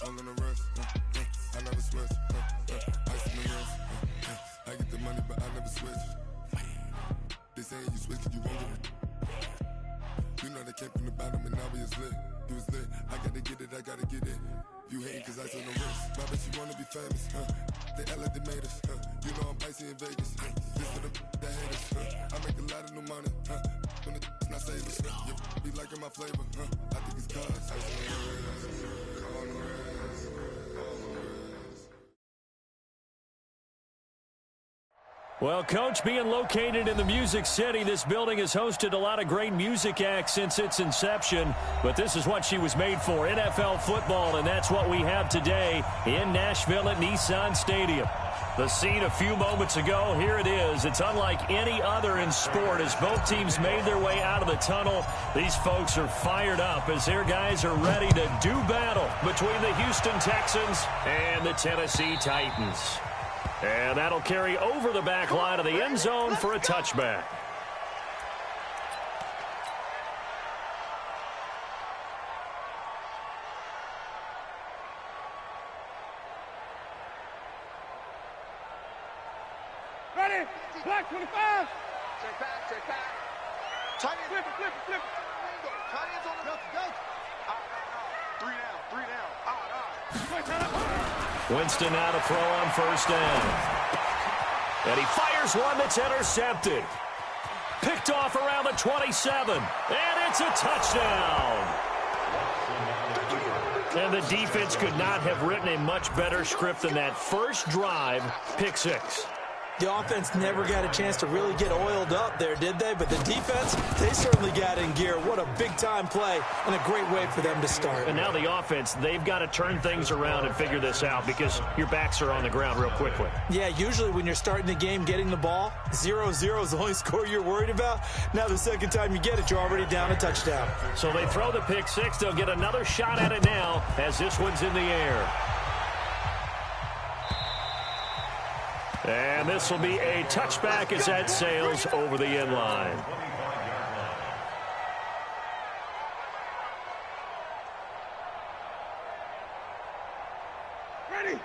I'm gonna rush, I never switch, ice in the wrist, I get the money but I never switch. They saying you switch and you won't get it. You know they came from the bottom and now we is lit. You was lit, I gotta get it, I gotta get it. You hating cause ice on the wrist, but I bet you wanna be famous, They act like they made us, You know I'm icy in Vegas, This for the that hate us, I make a lot of new money, When it's not savers, You be liking my flavor, I think it's cause ice on the wrist, on the wrist, on the wrist. Well, Coach, being located in the Music City, this building has hosted a lot of great music acts since its inception, but this is what she was made for, NFL football, and that's what we have today in Nashville at Nissan Stadium. The scene a few moments ago, here it is. It's unlike any other in sport as both teams made their way out of the tunnel. These folks are fired up as their guys are ready to do battle between the Houston Texans and the Tennessee Titans. And that'll carry over the back line of the end zone for a touchback. Ready? Black 25. Check back, check back. Tight end. Flip it, flip it, flip it. Tight end's on the go. Three down. Winston now to throw on first down. And he fires one that's intercepted. Picked off around the 27. And it's a touchdown. And the defense could not have written a much better script than that first drive, pick six. The offense never got a chance to really get oiled up there, did they? But the defense, they certainly got in gear. What a big-time play and a great way for them to start. And now the offense, they've got to turn things around and figure this out because your backs are on the ground real quickly. Yeah, usually when you're starting the game, getting the ball, 0-0 is the only score you're worried about. Now the second time you get it, you're already down a touchdown. So they throw the pick six. They'll get another shot at it now as this one's in the air. And this will be a touchback as that sails over the end line.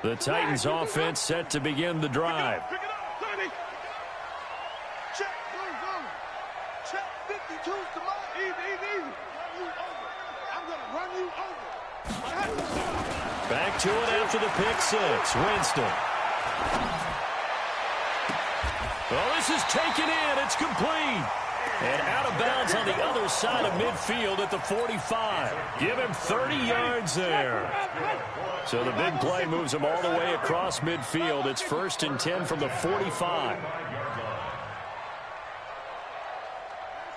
The Titans offense set to begin the drive. Check, check 52's the line. Easy. I'm going to run you over. Back to it after the pick six. Winston. Well, this is taken in. It's complete. And out of bounds on the other side of midfield at the 45. Give him 30 yards there. So the big play moves him all the way across midfield. It's 1st and 10 from the 45.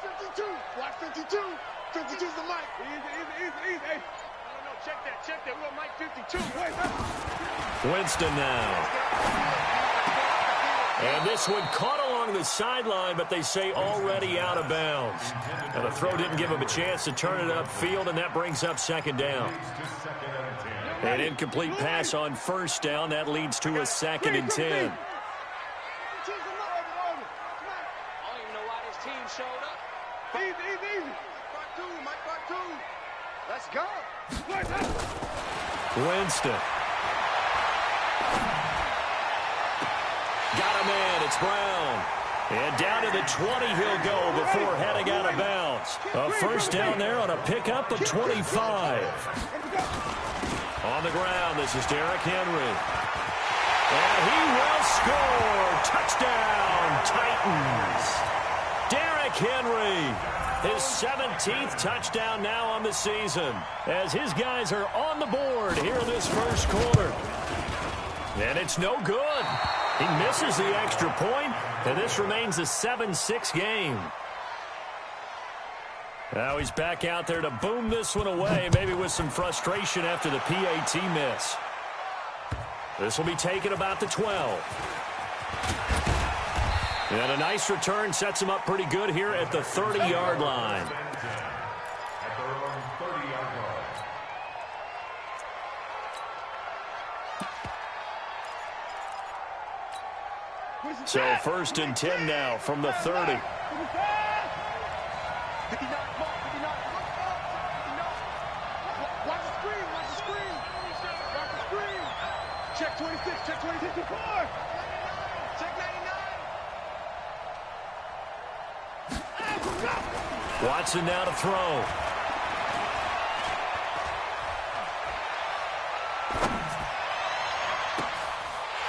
52. Watch 52. 52's the mic. Easy. Hey. No, check that. We're Mike 52. Winston now. And this one caught along the sideline, but they say already out of bounds. And the throw didn't give him a chance to turn it upfield, and that brings up second down. An incomplete pass on first down. That leads to a 2nd and 10. I don't even know why this team showed up. Easy. Mike part two. Let's go. Winston. Got a man. It's Brown. And down to the 20 he'll go before heading out of bounds. A first down there on a pickup of 25. On the ground, this is Derrick Henry. And he will score. Touchdown, Titans. Derrick Henry. His 17th touchdown now on the season as his guys are on the board here in this first quarter. And it's no good. He misses the extra point, and this remains a 7-6 game. Now he's back out there to boom this one away, maybe with some frustration after the PAT miss. This will be taken about the 12. And a nice return sets him up pretty good here at the 30-yard line. So 1st and 10 now from the 30. Check 26, check 26, 4. Check 99. Watson now to throw.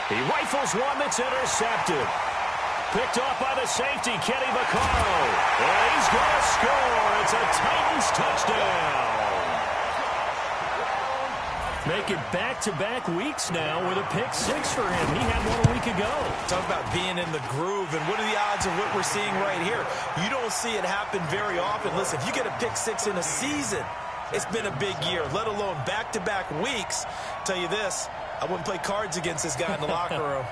He rifles one that's intercepted. Picked off by the safety, Kenny Vaccaro. And he's going to score. It's a Titans touchdown. Make it back-to-back weeks now with a pick six for him. He had one a week ago. Talk about being in the groove, and what are the odds of what we're seeing right here? You don't see it happen very often. Listen, if you get a pick six in a season, it's been a big year, let alone back-to-back weeks. I'll tell you this, I wouldn't play cards against this guy in the locker room.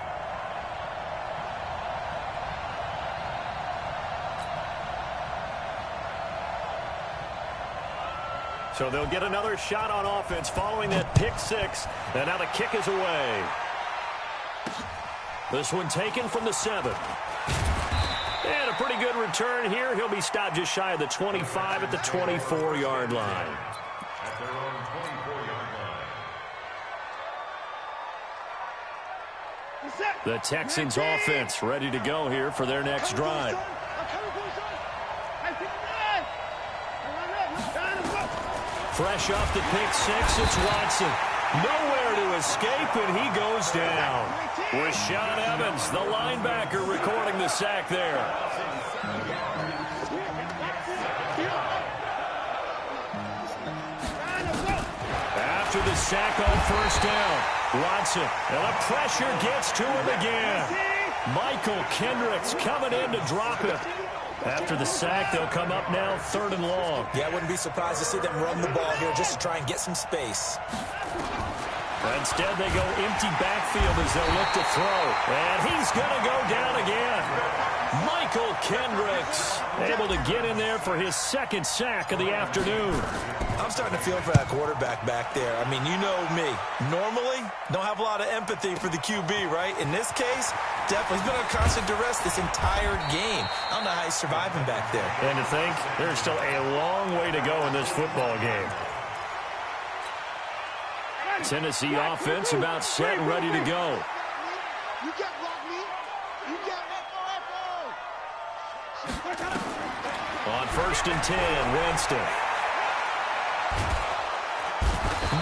So they'll get another shot on offense following that pick six. And now the kick is away. This one taken from the 7. And a pretty good return here. He'll be stopped just shy of the 25 at the 24-yard line. At their own 24-yard line. The Texans offense ready to go here for their next drive. Fresh off the pick six, it's Watson. Nowhere to escape, and he goes down. Rashaan Evans, the linebacker, recording the sack there. After the sack on first down, Watson, and the pressure gets to him again. Michael Kendricks coming in to drop it. After the sack, they'll come up now 3rd and long. Yeah, I wouldn't be surprised to see them run the ball here just to try and get some space. Instead, they go empty backfield as they'll look to throw. And he's going to go down again. Michael Kendricks able to get in there for his 2nd sack of the afternoon. I'm starting to feel for that quarterback back there. I mean, you know me. Normally, don't have a lot of empathy for the QB, right? In this case, definitely. He's been on constant duress this entire game. I don't know how he's surviving back there. And to think, there's still a long way to go in this football game. Tennessee offense about set and ready to go. You get block me. You get On 1st and 10, Winston.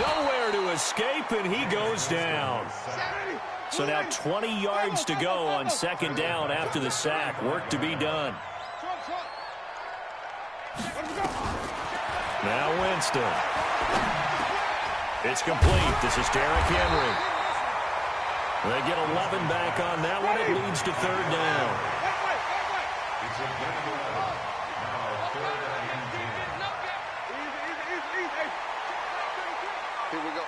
Nowhere to escape, and he goes down. So now 20 yards to go on 2nd down after the sack. Work to be done. Now Winston. It's complete. This is Derrick Henry. They get 11 back on that one. It leads to 3rd down. It's a big 11. Now 3rd and 10. Here we go.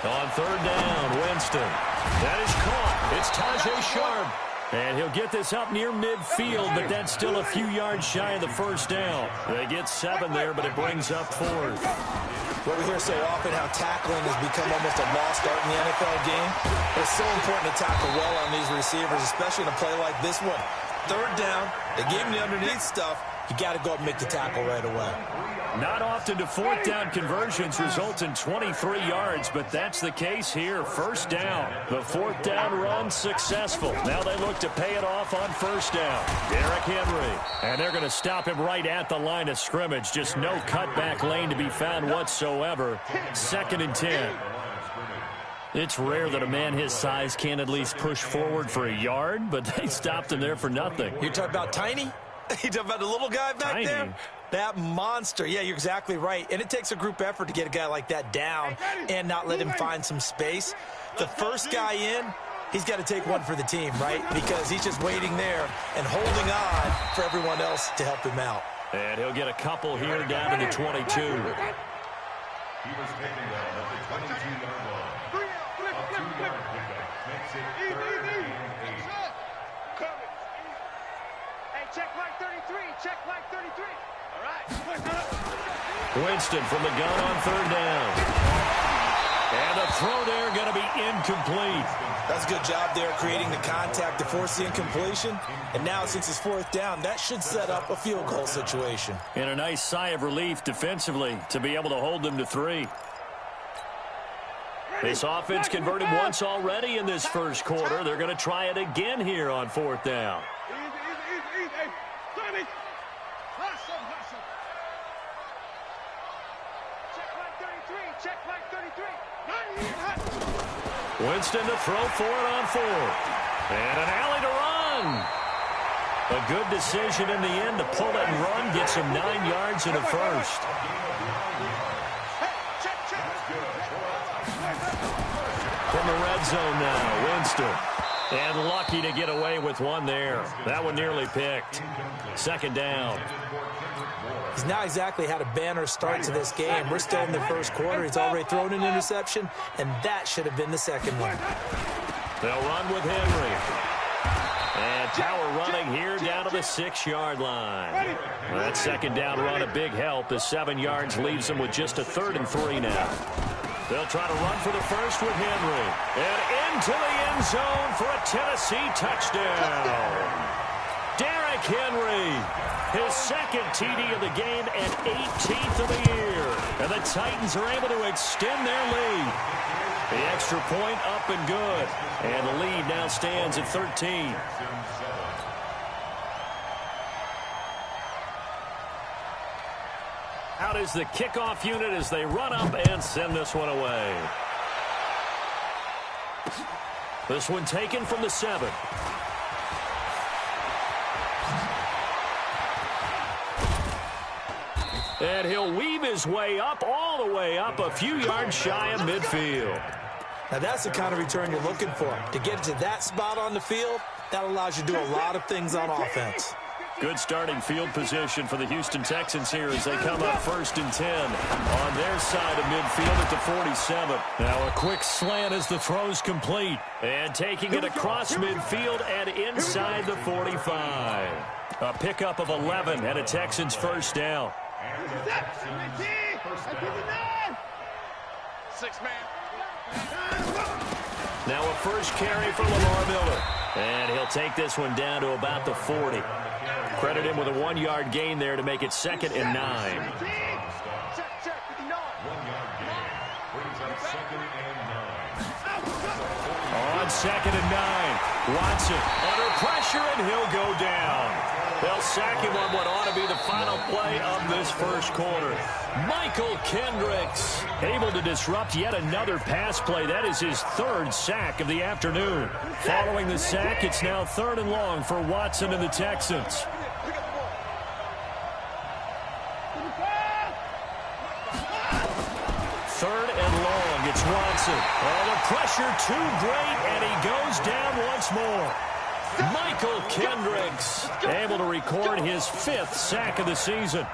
On 3rd down, Winston. That is caught. It's Tajay Sharp. And he'll get this up near midfield, but that's still a few yards shy of the 1st down. They get 7 there, but it brings up 4th. What we hear so often, how tackling has become almost a lost art in the NFL game. But it's so important to tackle well on these receivers, especially in a play like this one. 3rd down, they gave him the underneath stuff. You got to go up and make the tackle right away. Not often do 4th down conversions result in 23 yards, but that's the case here. 1st down. The 4th down run successful. Now they look to pay it off on 1st down. Derrick Henry. And they're going to stop him right at the line of scrimmage. Just no cutback lane to be found whatsoever. 2nd and 10. It's rare that a man his size can at least push forward for a yard, but they stopped him there for nothing. You're talking about Tiny? You talking about the little guy back Tiny. there? That monster. Yeah, you're exactly right. And it takes a group effort to get a guy like that down and not let him find some space. The first guy in, he's got to take one for the team, right? Because he's just waiting there and holding on for everyone else to help him out. And he'll get a couple here down to the 22. He was taken down at the 22-yard line. A 2-yard pickup makes it 3rd and 8. Hey, check like 33. Check like 33. All right. Winston from the gun on 3rd down. And the throw there going to be incomplete. That's a good job there creating the contact to force the incompletion. And now since it's 4th down, that should set up a field goal situation. And a nice sigh of relief defensively to be able to hold them to 3. This offense converted once already in this first quarter. They're going to try it again here on fourth down. Winston to throw for it on fourth. And an alley to run. A good decision in the end to pull it and run. Gets him 9 yards in the first. From the red zone now, Winston. And lucky to get away with one there. That one nearly picked. Second down. He's not exactly had a banner start to this game. We're still in the first quarter. He's already thrown an interception, and that should have been the second one. They'll run with Henry. And power running here down to the 6-yard line. That second down run a big help as 7 yards leaves them with just a 3rd and 3 now. They'll try to run for the first with Henry. And into the end zone for a Tennessee touchdown. Derrick Henry, his second TD of the game and 18th of the year. And the Titans are able to extend their lead. The extra point up and good. And the lead now stands at 13. Out is the kickoff unit as they run up and send this one away. This one taken from the 7. And he'll weave his way up, all the way up, a few yards shy of midfield. Now that's the kind of return you're looking for. To get to that spot on the field, that allows you to do a lot of things on offense. Good starting field position for the Houston Texans here as they come up 1st and 10 on their side of midfield at the 47. Now a quick slant as the throw's complete. And taking it across midfield and inside the 45. A pickup of 11 and a Texans first down. 6 man. Now a first carry for Lamar Miller. And he'll take this one down to about the 40. Credit him with a 1-yard gain there to make it 2nd and 9. 1 yard gain brings up 2nd and 9. On 2nd and 9, Watson under pressure, and he'll go down. They'll sack him on what ought to be the final play of this first quarter. Michael Kendricks able to disrupt yet another pass play. That is his 3rd sack of the afternoon. Following the sack, it's now 3rd and long for Watson and the Texans. Third and long, it's Watson. Oh, the pressure too great, and he goes down once more. Michael Kendricks able to record his 5th sack of the season.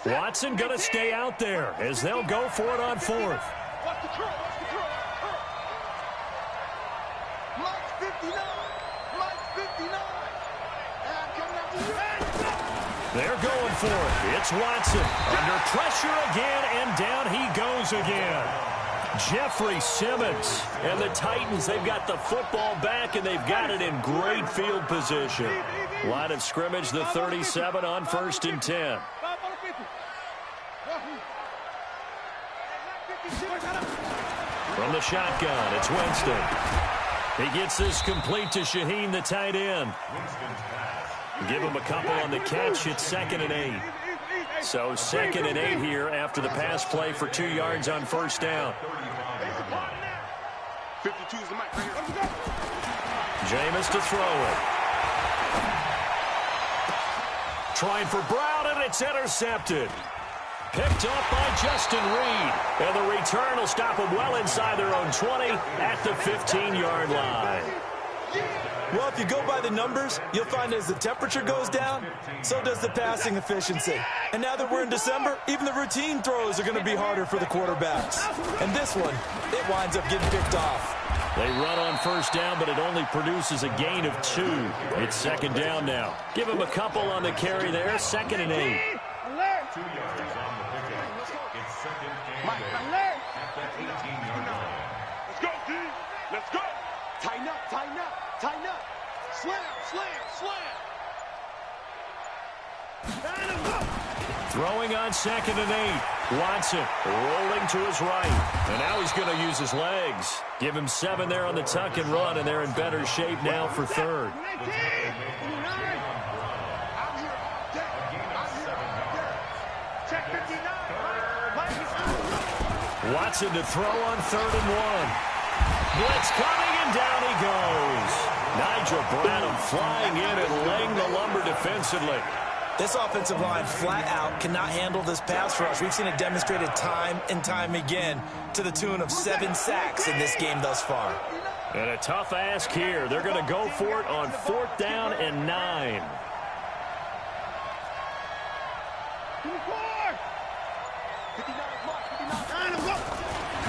Watson going to stay out there as they'll go for it on 4th. They're going for it. It's Watson under pressure again, and down he goes again. Jeffrey Simmons and the Titans, they've got the football back, and they've got it in great field position. Line of scrimmage, the 37 on 1st and 10. From the shotgun, it's Winston. He gets this complete to Shaheen, the tight end. Give him a couple on the catch. It's 2nd and 8. So 2nd and 8 here after the pass play for 2 yards on first down. 52 is the mic right here. Jameis to throw it. Trying for Brown, and it's intercepted. Picked up by Justin Reed. And the return will stop them well inside their own 20 at the 15-yard line. Well, if you go by the numbers, you'll find as the temperature goes down, so does the passing efficiency. And now that we're in December, even the routine throws are going to be harder for the quarterbacks. And this one, it winds up getting picked off. They run on first down, but it only produces a gain of 2. It's 2nd down now. Give him a couple on the carry there, 2nd and 8. 2 yards on the pickup. It's 2nd and 8 at the 18-yard line. Throwing on 2nd and 8. Watson rolling to his right. And now he's going to use his legs. Give him 7 there on the tuck and run, and they're in better shape now for 3rd. Watson to throw on 3rd and 1. Blitz coming, and down he goes. Nigel Bradham flying in and laying the lumber defensively. This offensive line flat out cannot handle this pass rush. We've seen it demonstrated time and time again to the tune of 7 sacks in this game thus far. And a tough ask here. They're going to go for it on 4th down and 9.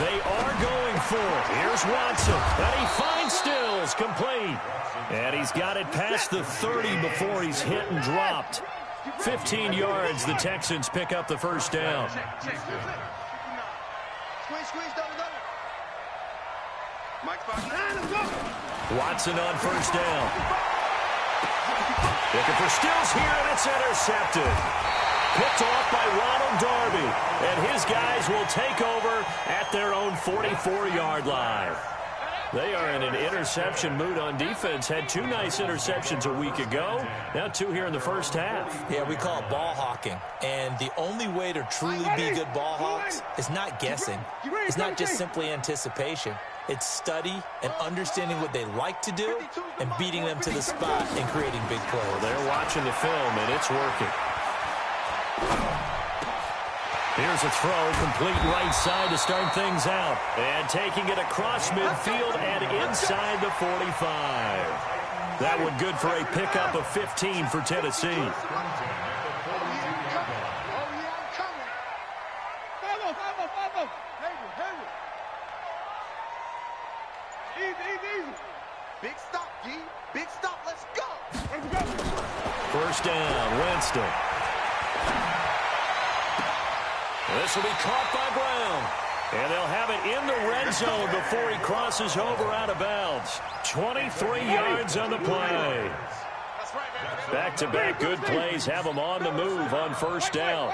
They are going for it. Here's Watson. And he finds Stills, complete. And he's got it past the 30 before he's hit and dropped. 15 yards, the Texans pick up the 1st down. Watson on 1st down. Looking for Stills here, and it's intercepted. Picked off by Ronald Darby, and his guys will take over at their own 44-yard line. They are in an interception mood on defense. Had 2 nice interceptions a week ago. Now 2 here in the 1st half. Yeah, we call it ball hawking. And the only way to truly be good ball hawks is not guessing. It's not just simply anticipation. It's study and understanding what they like to do and beating them to the spot and creating big plays. Well, they're watching the film, and it's working. Here's a throw, complete right side to start things out. And taking it across midfield and inside the 45. That one good for a pickup of 15 for Tennessee. Big stop, G. Big stop. Let's go. 1st down, Winston. This will be caught by Brown. And they'll have it in the red zone before he crosses over out of bounds. 23 yards on the play. Back-to-back good plays have them on the move on 1st down.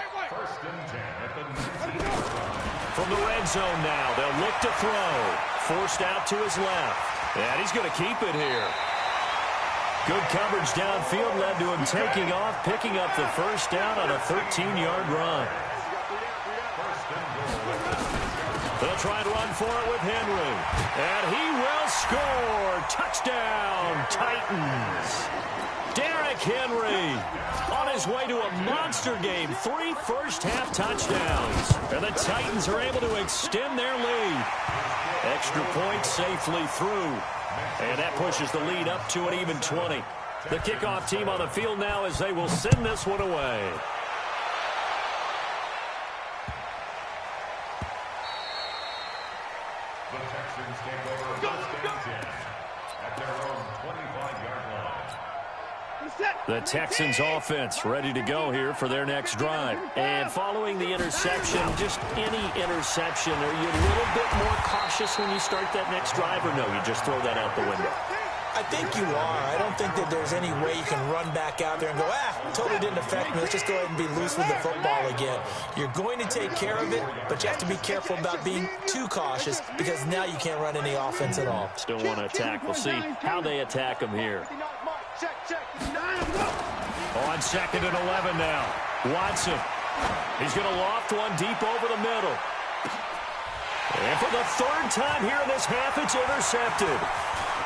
From the red zone now, they'll look to throw. Forced out to his left. And he's going to keep it here. Good coverage downfield led to him taking off, picking up the 1st down on a 13-yard run. They'll try and run for it with Henry. And he will score. Touchdown, Titans. Derrick Henry on his way to a monster game. 3 first-half touchdowns. And the Titans are able to extend their lead. Extra point safely through. And that pushes the lead up to an even 20. The kickoff team on the field now as they will send this one away. The Texans take over 1st and 10 at their own 25-yard line. The Texans offense ready to go here for their next drive. And following the interception, just any interception, are you a little bit more cautious when you start that next drive, or no, you just throw that out the window? I think you are. I don't think that there's any way you can run back out there and go, totally didn't affect me. Let's just go ahead and be loose with the football again. You're going to take care of it, but you have to be careful about being too cautious because now you can't run any offense at all. Still want to attack. We'll see how they attack them here. On 2nd and 11 now. Watson. He's going to loft one deep over the middle. And for the 3rd time here in this half, it's intercepted.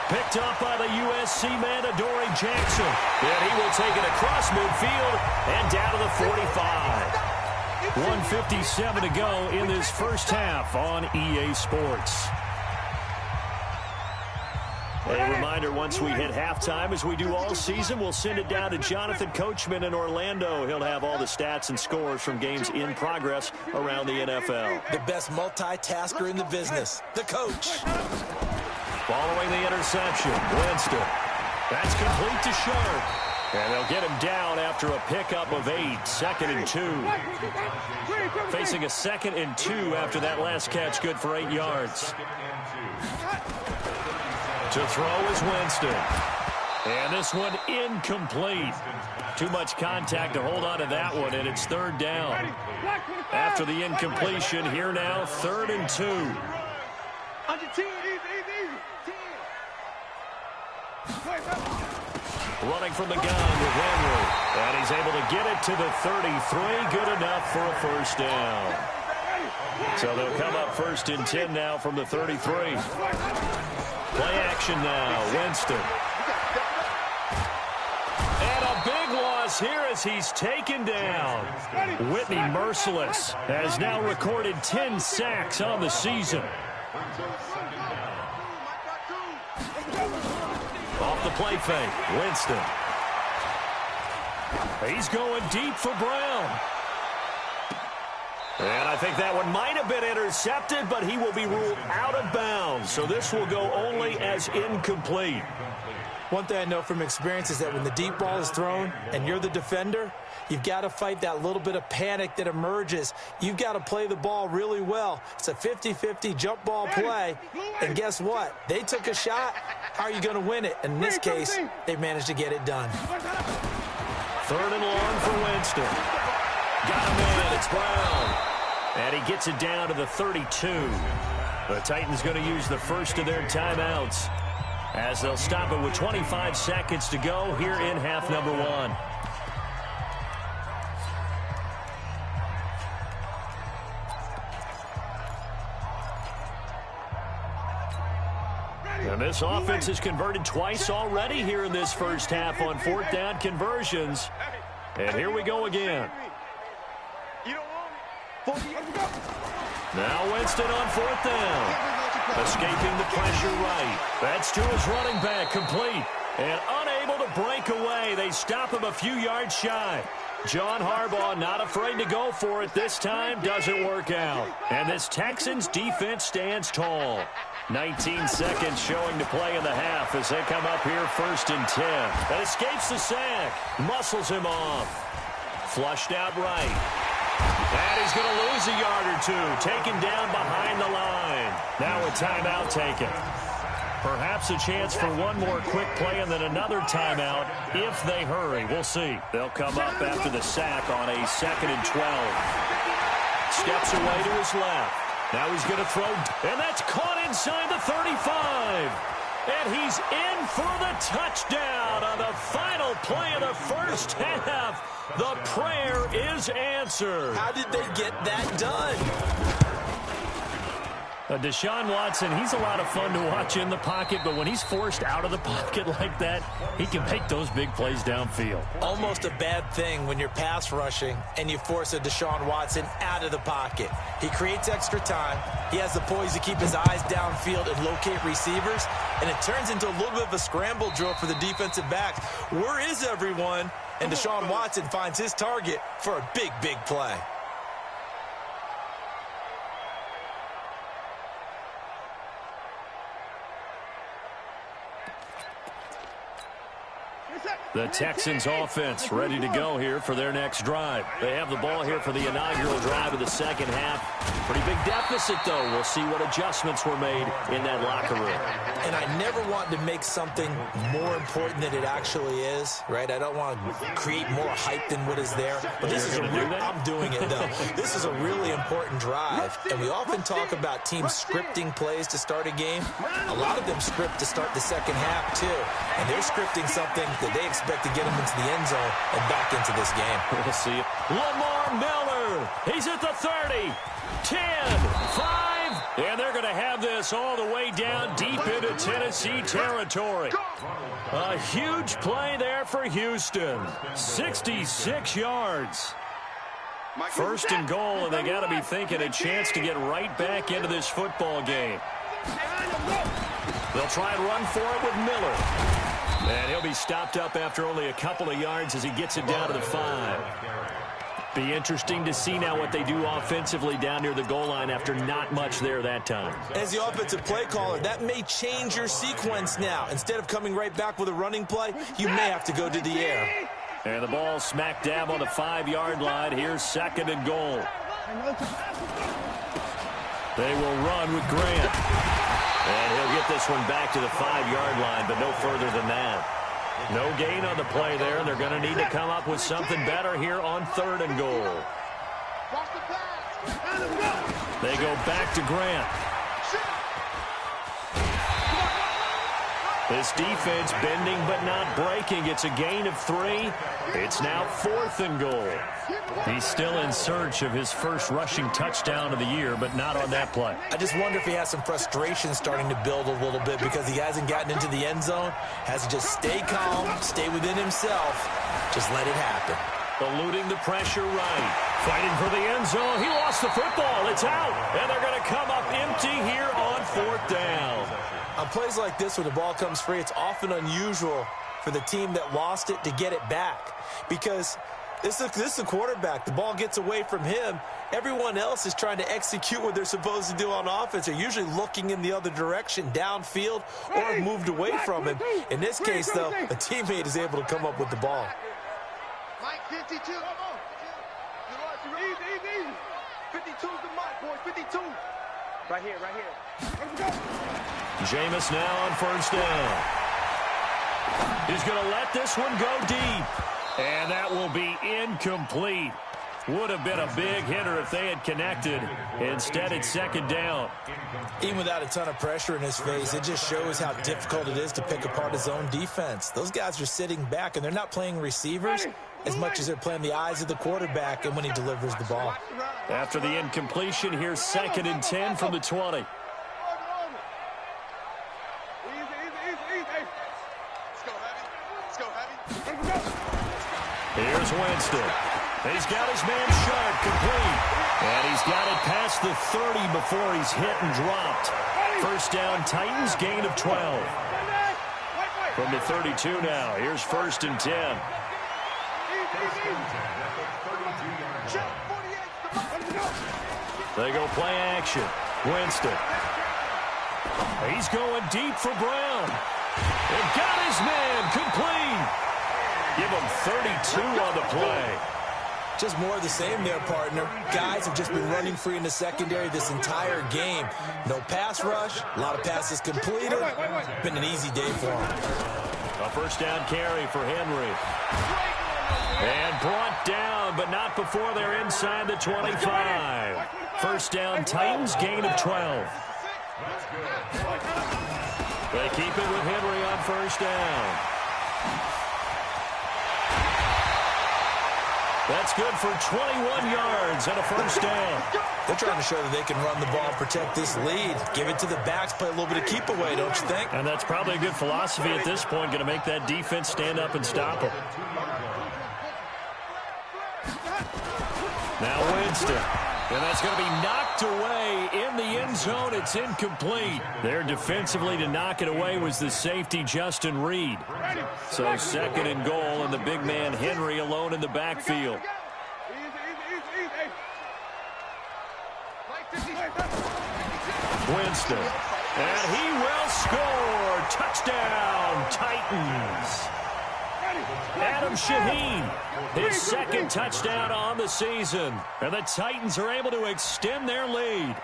Picked up by the USC man, Adoree Jackson. And he will take it across midfield and down to the 45. 1:57 to go in this 1st half on EA Sports. A reminder, once we hit halftime, as we do all season, we'll send it down to Jonathan Coachman in Orlando. He'll have all the stats and scores from games in progress around the NFL. The best multitasker in the business, the coach. Following the interception, Winston. That's complete to Sharp. And they'll get him down after a pickup of 8, 2nd and 2. Facing a 2nd and 2 after that last catch, good for 8 yards. To throw is Winston. And this one incomplete. Too much contact to hold on to that one, and it's third down. After the incompletion, here now, 3rd and 2. Under 10, easy. 10. Running from the gun with Henry. And he's able to get it to the 33. Good enough for a first down. So they'll come up 1st and 10 now from the 33. Play action now, Winston. And a big loss here as he's taken down. Whitney Merciless has now recorded 10 sacks on the season. Off the play fake, Winston. He's going deep for Brown. And I think that one might have been intercepted, but he will be ruled out of bounds. So this will go only as incomplete. One thing I know from experience is that when the deep ball is thrown and you're the defender, you've got to fight that little bit of panic that emerges. You've got to play the ball really well. It's a 50-50 jump ball play. And guess what? They took a shot. How are you going to win it? In this case, they managed to get it done. 3rd and long for Winston. Got him in. It's Brown. And he gets it down to the 32. The Titans going to use the first of their timeouts as they'll stop it with 25 seconds to go here in half number 1. And this offense has converted twice already here in this first half on 4th down conversions. And here we go again. Now Winston on 4th down. Escaping the pressure right. That's to his running back, complete. And unable to break away. They stop him a few yards shy. John Harbaugh not afraid to go for it this time. Doesn't work out. And this Texans defense stands tall. 19 seconds showing to play in the half as they come up here 1st and 10. And escapes the sack. Muscles him off. Flushed out right. And he's going to lose a yard or two. Taken down behind the line. Now a timeout taken. Perhaps a chance for one more quick play and then another timeout if they hurry. We'll see. They'll come up after the sack on a 2nd and 12. Steps away to his left. Now he's going to throw, and that's caught inside the 35. And he's in for the touchdown on the final play of the first half. The prayer is answered. How did they get that done? Deshaun Watson, he's a lot of fun to watch in the pocket, but when he's forced out of the pocket like that, he can make those big plays downfield. Almost a bad thing when you're pass rushing and you force a Deshaun Watson out of the pocket. He creates extra time. He has the poise to keep his eyes downfield and locate receivers, and it turns into a little bit of a scramble drill for the defensive backs. Where is everyone? And Deshaun Watson finds his target for a big, big play. The Texans offense ready to go here for their next drive. They have the ball here for the inaugural drive of the second half. Pretty big deficit, though. We'll see what adjustments were made in that locker room. And I never want to make something more important than it actually is, right? I don't want to create more hype than what is there. But this is I'm doing it, though. This is a really important drive. And we often talk about teams scripting plays to start a game. A lot of them script to start the second half, too. And they're scripting something that they expect to get him into the end zone and back into this game. We'll see it. Lamar Miller. He's at the 30, 10, 5, and they're going to have this all the way down deep into Tennessee territory. A huge play there for Houston. 66 yards. 1st and goal, and they got to be thinking a chance to get right back into this football game. They'll try and run for it with Miller. And he'll be stopped up after only a couple of yards as he gets it down to the 5. Be interesting to see now what they do offensively down near the goal line after not much there that time. As the offensive play caller, that may change your sequence now. Instead of coming right back with a running play, you may have to go to the air. And the ball smack dab on the 5-yard line. Here's 2nd and goal. They will run with Grant. And he'll get this one back to the 5-yard line, but no further than that. No gain on the play there, and they're going to need to come up with something better here on 3rd and goal. They go back to Grant. This defense bending but not breaking. It's a gain of 3. It's now 4th and goal. He's still in search of his first rushing touchdown of the year, but not on that play. I just wonder if he has some frustration starting to build a little bit because he hasn't gotten into the end zone. Has to just stay calm, stay within himself, just let it happen. Eluding the pressure right. Fighting for the end zone. He lost the football. It's out. And they're going to come up empty here on 4th down. On plays like this where the ball comes free, it's often unusual for the team that lost it to get it back because this is the quarterback. The ball gets away from him. Everyone else is trying to execute what they're supposed to do on offense. They're usually looking in the other direction, downfield, or have moved away from him. In this case, though, a teammate is able to come up with the ball. Mike, 52. Come on. Easy. 52's the Mike, boy. 52. Right here. Jameis now on 1st down. He's going to let this one go deep. And that will be incomplete. Would have been a big hitter if they had connected. Instead, it's 2nd down. Even without a ton of pressure in his face, it just shows how difficult it is to pick apart his own defense. Those guys are sitting back, and they're not playing receivers as much as they're playing the eyes of the quarterback and when he delivers the ball. After the incompletion, here's 2nd and 10 from the 20. Easy. Let's go heavy. Here's Winston. He's got his man sharp, complete. And he's got it past the 30 before he's hit and dropped. 1st down, Titans, gain of 12. From the 32 now, here's 1st and 10. They go play action. Winston. He's going deep for Brown. And got his man complete. Give him 32 on the play. Just more of the same there, partner. Guys have just been running free in the secondary this entire game. No pass rush, a lot of passes completed. Been an easy day for him. A 1st down carry for Henry. And brought down, but not before they're inside the 25. 1st down, Titans, gain of 12. They keep it with Henry on 1st down. That's good for 21 yards and a 1st down. They're trying to show that they can run the ball, protect this lead. Give it to the backs, play a little bit of keep away, don't you think? And that's probably a good philosophy at this point, going to make that defense stand up and stop them. Now Winston. And that's going to be knocked away in the end zone. It's incomplete. There defensively to knock it away was the safety, Justin Reed. So 2nd and goal, and the big man Henry alone in the backfield. Winston. And he will score. Touchdown, Titans. Adam Shaheen, his 2nd touchdown on the season. And the Titans are able to extend their lead.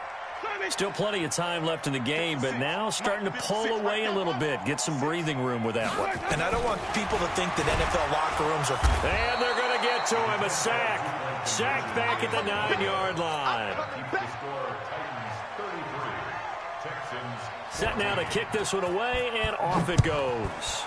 Still plenty of time left in the game, but now starting to pull away a little bit. Get some breathing room with that one. And I don't want people to think that NFL locker rooms are... And they're going to get to him. A sack. Sacked back at the 9-yard line. Set now to kick this one away, and off it goes.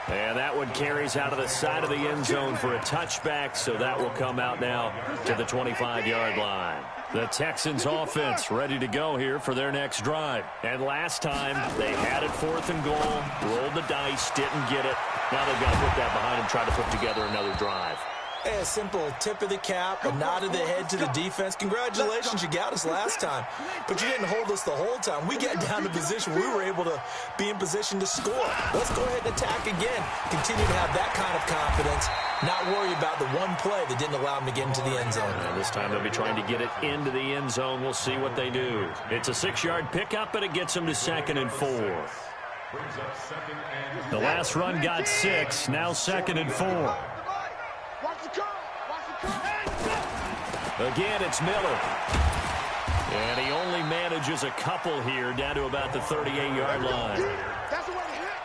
And that one carries out of the side of the end zone for a touchback, so that will come out now to the 25-yard line. The Texans offense ready to go here for their next drive. And last time, they had it 4th and goal, rolled the dice, didn't get it. Now they've got to put that behind them, try to put together another drive. Hey, a simple tip of the cap, a nod of the head to the defense. Congratulations, you got us last time. But you didn't hold us the whole time. We got down to position where we were able to be in position to score. Let's go ahead and attack again. Continue to have that kind of confidence. Not worry about the one play that didn't allow them to get into the end zone. And this time they'll be trying to get it into the end zone. We'll see what they do. It's a 6-yard pickup, but it gets them to 2nd and 4. The last run got 6. Now 2nd and 4. Again, it's Miller. And he only manages a couple here down to about the 38-yard line.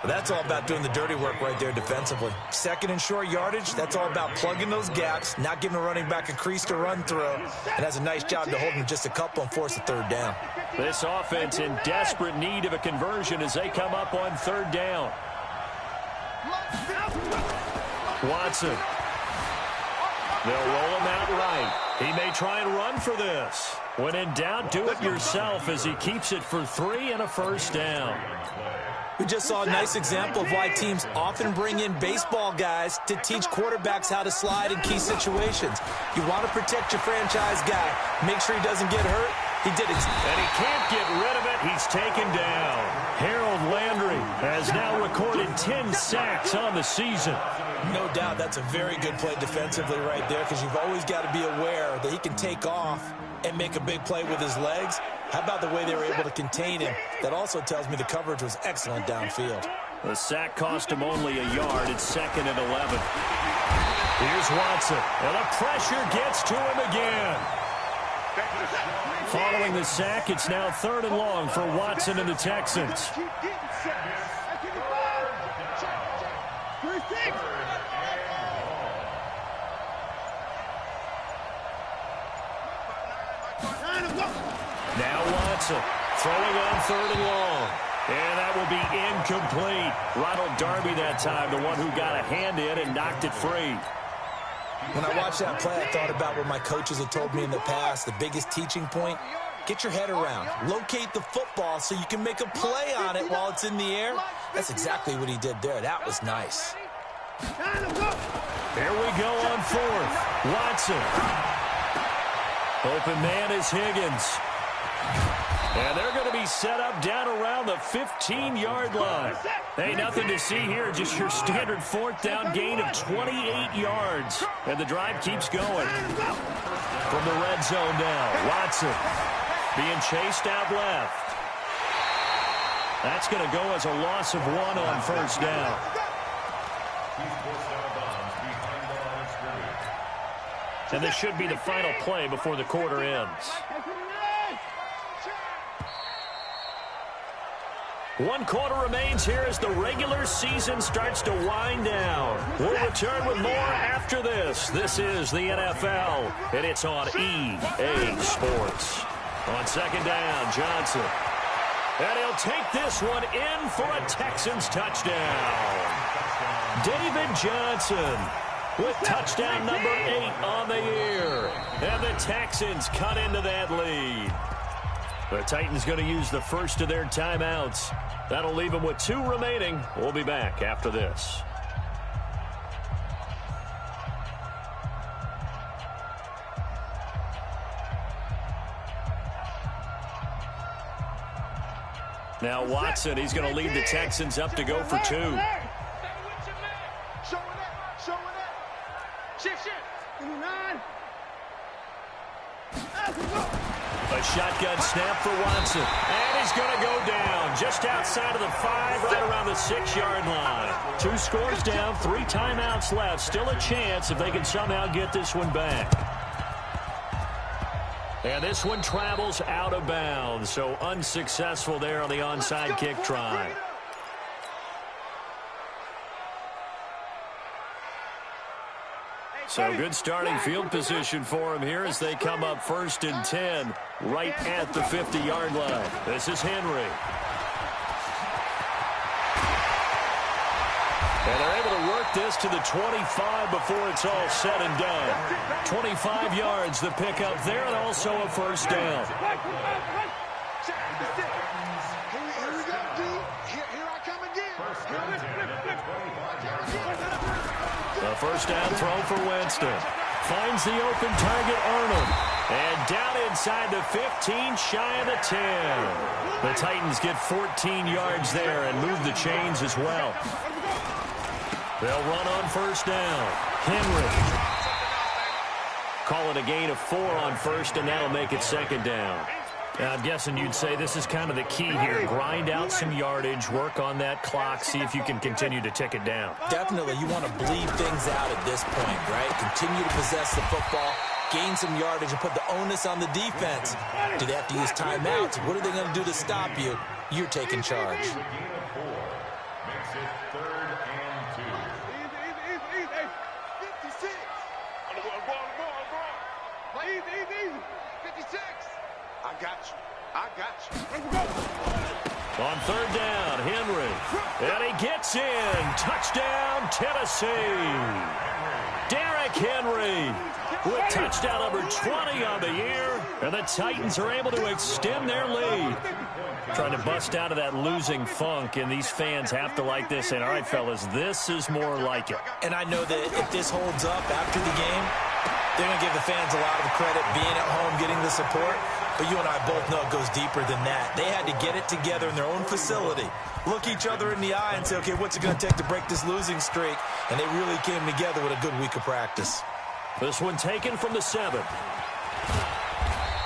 That's all about doing the dirty work right there defensively. Second and short yardage, that's all about plugging those gaps, not giving a running back a crease to run through, and has a nice job to hold him just a couple and force a third down. This offense in desperate need of a conversion as they come up on third down. Watson. They'll roll him out right. He may try and run for this. When in doubt, do it yourself as he keeps it for 3 and a first down. We just saw a nice example of why teams often bring in baseball guys to teach quarterbacks how to slide in key situations. You want to protect your franchise guy. Make sure he doesn't get hurt. He did it. And he can't get rid of it. He's taken down. Harold Landry has now recorded 10 sacks on the season. No doubt that's a very good play defensively right there, because you've always got to be aware that he can take off and make a big play with his legs. How about the way they were able to contain him? That also tells me the coverage was excellent downfield. The sack cost him only a yard. It's 2nd and 11. Here's Watson, and the pressure gets to him again. Following the sack, it's now 3rd and long for Watson and the Texans. Now Watson throwing on 3rd and long. And that will be incomplete. Ronald Darby that time, the one who got a hand in and knocked it free. When I watched that play, I thought about what my coaches had told me in the past. The biggest teaching point, get your head around. Locate the football so you can make a play on it while it's in the air. That's exactly what he did there. That was nice. Here we go on 4th. Watson. Open man is Higgins. And they're going to be set up down around the 15-yard line. Hey, nothing to see here, just your standard 4th down gain of 28 yards. And the drive keeps going. From the red zone now, Watson being chased out left. That's going to go as a loss of 1 on 1st down. And this should be the final play before the quarter ends. 1 quarter remains here as the regular season starts to wind down. We'll return with more after this. This is the NFL, and it's on EA Sports. On 2nd down, Johnson. And he'll take this one in for a Texans touchdown. David Johnson with touchdown number 8 on the year. And the Texans cut into that lead. The Titans going to use the first of their timeouts. That'll leave them with 2 remaining. We'll be back after this. Now Watson, he's going to lead the Texans up to go for 2. A shotgun snap for Watson. And he's going to go down just outside of the 5, right around the 6-yard line. 2 scores down, 3 timeouts left. Still a chance if they can somehow get this one back. And this one travels out of bounds, so unsuccessful there on the onside kick try. So good starting field position for him here as they come up 1st and 10 right at the 50-yard line. This is Henry. And they're able to work this to the 25 before it's all said and done. 25 yards the pickup there, and also a first down. The first down throw for Winston. Finds the open target, Arnold. And down inside the 15, shy of the 10. The Titans get 14 yards there and move the chains as well. They'll run on first down. Henry. Call it a gain of 4 on first, and that'll make it 2nd down. Now, I'm guessing you'd say this is kind of the key here. Grind out some yardage, work on that clock, see if you can continue to tick it down. Definitely, you want to bleed things out at this point, right? Continue to possess the football, gain some yardage and put the onus on the defense. Do they have to use timeouts? What are they going to do to stop you? You're taking charge. A gain of 4 makes it 3rd and 2. Easy. 56. On the ball. Easy. 56. I got you. On 3rd down, Henry. And he gets in. Touchdown, Tennessee. Derrick Henry with touchdown number 20 on the year. And the Titans are able to extend their lead. Trying to bust out of that losing funk, and these fans have to like this. And all right, fellas, this is more like it. And I know that if this holds up after the game, they're going to give the fans a lot of credit being at home, getting the support. But you and I both know it goes deeper than that. They had to get it together in their own facility, look each other in the eye and say, okay, what's it going to take to break this losing streak? And they really came together with a good week of practice. This one taken from the 7.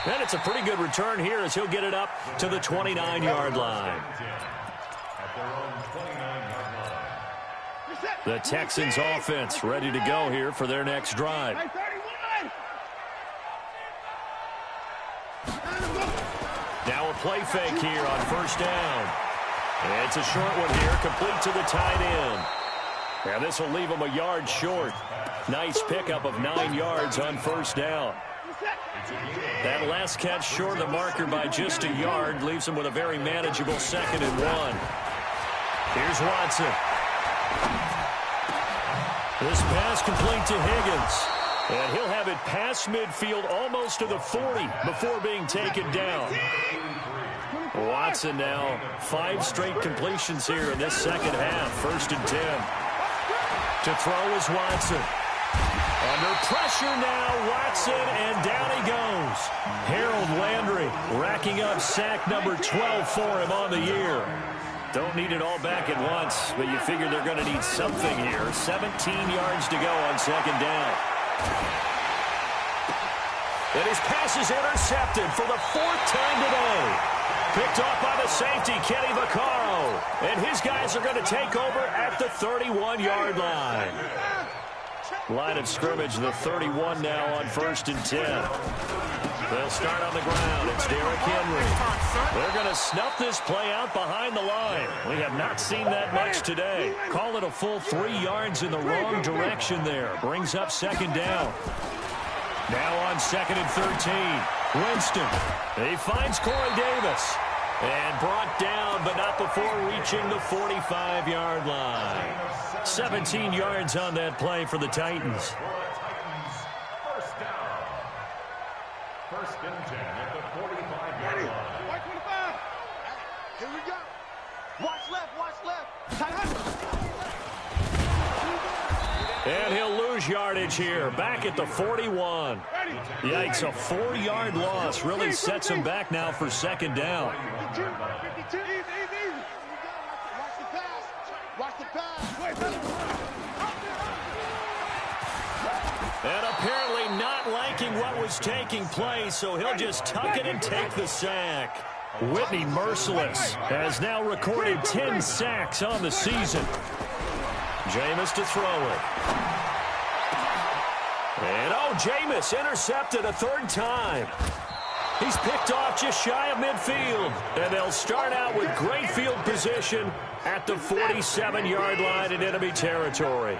And it's a pretty good return here as he'll get it up to the 29-yard line. At their own 29-yard line. The Texans offense ready to go here for their next drive. Now a play fake here on 1st down. And it's a short one here, complete to the tight end. And this will leave him a yard short. Nice pickup of 9 yards on 1st down. That last catch short of the marker by just a yard leaves him with a very manageable 2nd and 1. Here's Watson. This pass complete to Higgins. And he'll have it past midfield almost to the 40 before being taken down. Watson now 5 straight completions here in this second half. 1st and 10. To throw is Watson. Under pressure now, Watson, and down he goes. Harold Landry racking up sack number 12 for him on the year. Don't need it all back at once, but you figure they're going to need something here. 17 yards to go on 2nd down. And his pass is intercepted for the 4th time today. Picked off by the safety, Kenny Vaccaro. And his guys are going to take over at the 31-yard line. Line of scrimmage, the 31 now on 1st and 10. They'll start on the ground. It's Derrick Henry. They're going to snuff this play out behind the line. We have not seen that much today. Call it a full 3 yards in the wrong direction there. Brings up 2nd down. Now on 2nd and 13. Winston. He finds Corey Davis. And brought down, but not before reaching the 45-yard line. 17 yards on that play for the Titans. First down. 1st and 10 at the 45-yard line. White 25. Here we go. Watch left. Tight. And he'll lose yardage here, back at the 41. Yikes, a 4-yard loss really sets him back now for 2nd down. 52. Easy. Watch the pass. And apparently not liking what was taking place, so he'll just tuck it and take the sack. Whitney Merciless has now recorded 10 sacks on the season. Jameis to throw it. And Jameis intercepted a 3rd time. He's picked off just shy of midfield. And they'll start out with great field position at the 47-yard line in enemy territory.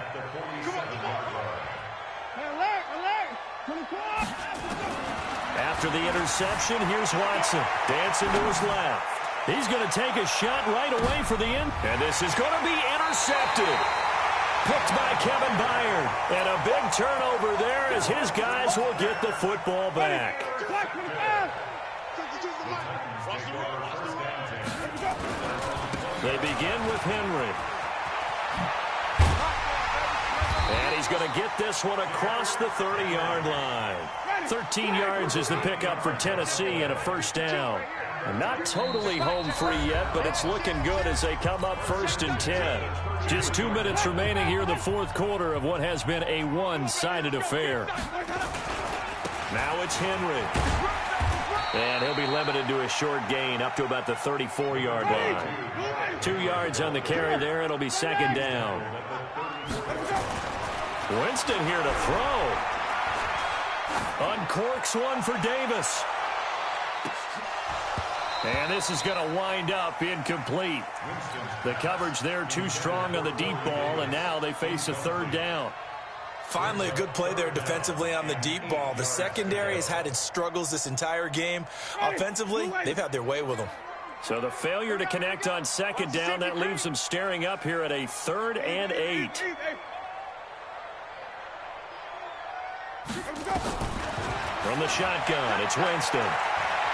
After the interception, here's Watson. Dancing to his left. He's going to take a shot right away for the end. And this is going to be intercepted. Picked by Kevin Byard. And a big turnover there as his guys will get the football back. They begin with Henry. And he's going to get this one across the 30-yard line. 13 yards is the pickup for Tennessee and a 1st down. Not totally home free yet, but it's looking good as they come up 1st and 10. Just 2 minutes remaining here in the 4th quarter of what has been a one-sided affair. Now it's Henry. And he'll be limited to a short gain up to about the 34-yard line. 2 yards on the carry there. It'll be 2nd down. Winston here to throw. Uncorks one for Davis. And this is going to wind up incomplete. The coverage there too strong on the deep ball, and now they face a third down. Finally, a good play there defensively on the deep ball. The secondary has had its struggles this entire game. Offensively, they've had their way with them. So the failure to connect on second down, that leaves them staring up here at a 3rd and 8. From the shotgun, it's Winston.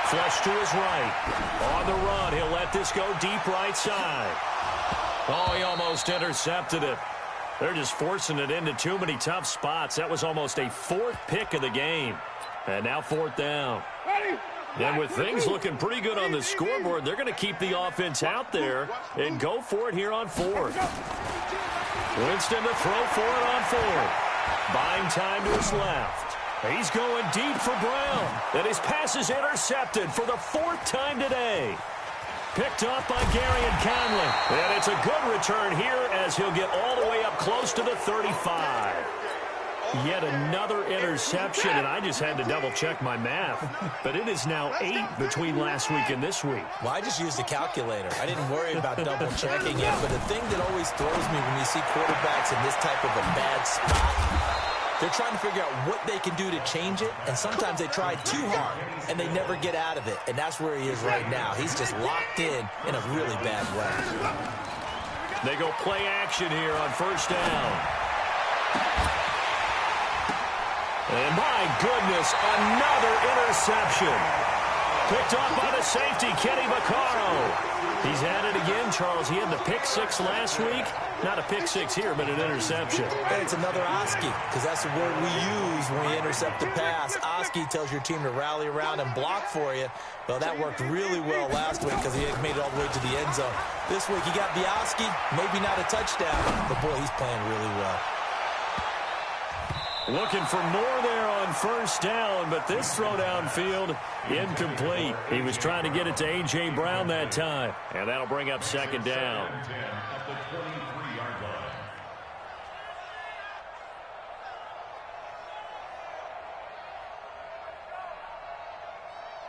Flush to his right. On the run, he'll let this go deep right side. Oh, he almost intercepted it. They're just forcing it into too many tough spots. That was almost a 4th pick of the game. And now 4th down. And with things looking pretty good on the scoreboard, they're going to keep the offense out there and go for it here on 4th. Winston to throw for it on 4th. Buying time to his left. He's going deep for Brown. And his pass is intercepted for the 4th time today. Picked off by Gary and Conley. And it's a good return here as he'll get all the way up close to the 35. Yet another interception, and I just had to double-check my math. But it is now 8 between last week and this week. Well, I just used a calculator. I didn't worry about double-checking it. But the thing that always throws me when you see quarterbacks in this type of a bad spot, they're trying to figure out what they can do to change it, and sometimes they try too hard, and they never get out of it. And that's where he is right now. He's just locked in a really bad way. They go play action here on 1st down. And my goodness, another interception. Picked off by the safety, Kenny Vaccaro. He's at it again, Charles. He had the pick 6 last week. Not a pick 6 here, but an interception. And it's another Oski, because that's the word we use when we intercept the pass. Oski tells your team to rally around and block for you. Well, that worked really well last week because he had made it all the way to the end zone. This week he got the Oski, maybe not a touchdown, but boy, he's playing really well. Looking for more there on 1st down, but this throw downfield incomplete. He was trying to get it to A.J. Brown that time, and that'll bring up 2nd down.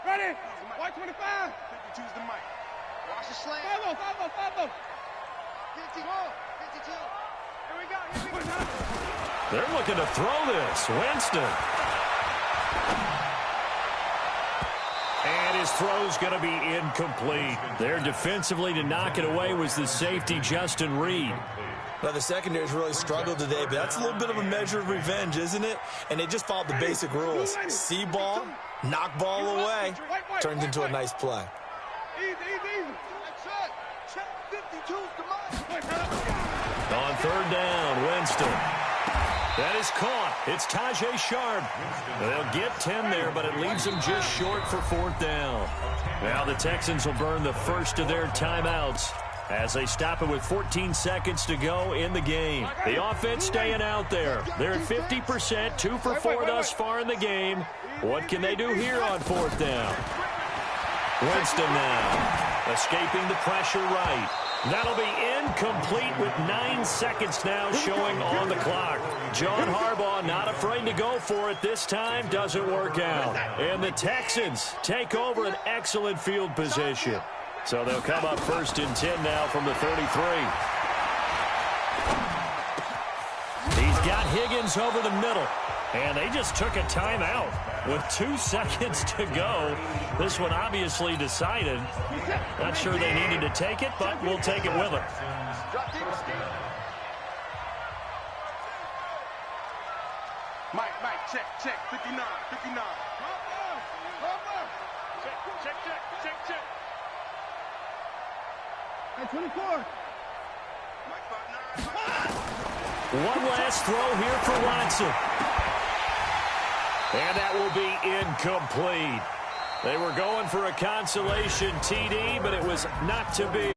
Ready? White 25. 52's the mic. Watch the slant. Follow. 52. 52. Here we go. They're looking to throw this. Winston. And his throw's going to be incomplete. There defensively to knock it away was the safety, Justin Reed. Now, the secondary's really struggled today, but that's a little bit of a measure of revenge, isn't it? And they just followed the basic rules. See ball, knock ball away, turned into a nice play. Easy. That's it. Check 52's the mic. On 3rd down, Winston. That is caught. It's Tajay Sharp. They'll get 10 there, but it leaves them just short for 4th down. Now the Texans will burn the first of their timeouts as they stop it with 14 seconds to go in the game. The offense staying out there. They're at 50%, 2 for 4 thus far in the game. What can they do here on 4th down? Winston now, escaping the pressure right. That'll be incomplete with 9 seconds now showing on the clock. John Harbaugh not afraid to go for it this time. Doesn't work out. And the Texans take over an excellent field position. So they'll come up 1st and 10 now from the 33. He's got Higgins over the middle. And they just took a timeout with 2 seconds to go. This one obviously decided. Not sure they needed to take it, but we'll take it with them. Mike, check, 59. Check. Hey, 24. Mike, 59. One last throw here for Watson. And that will be incomplete. They were going for a consolation TD, but it was not to be.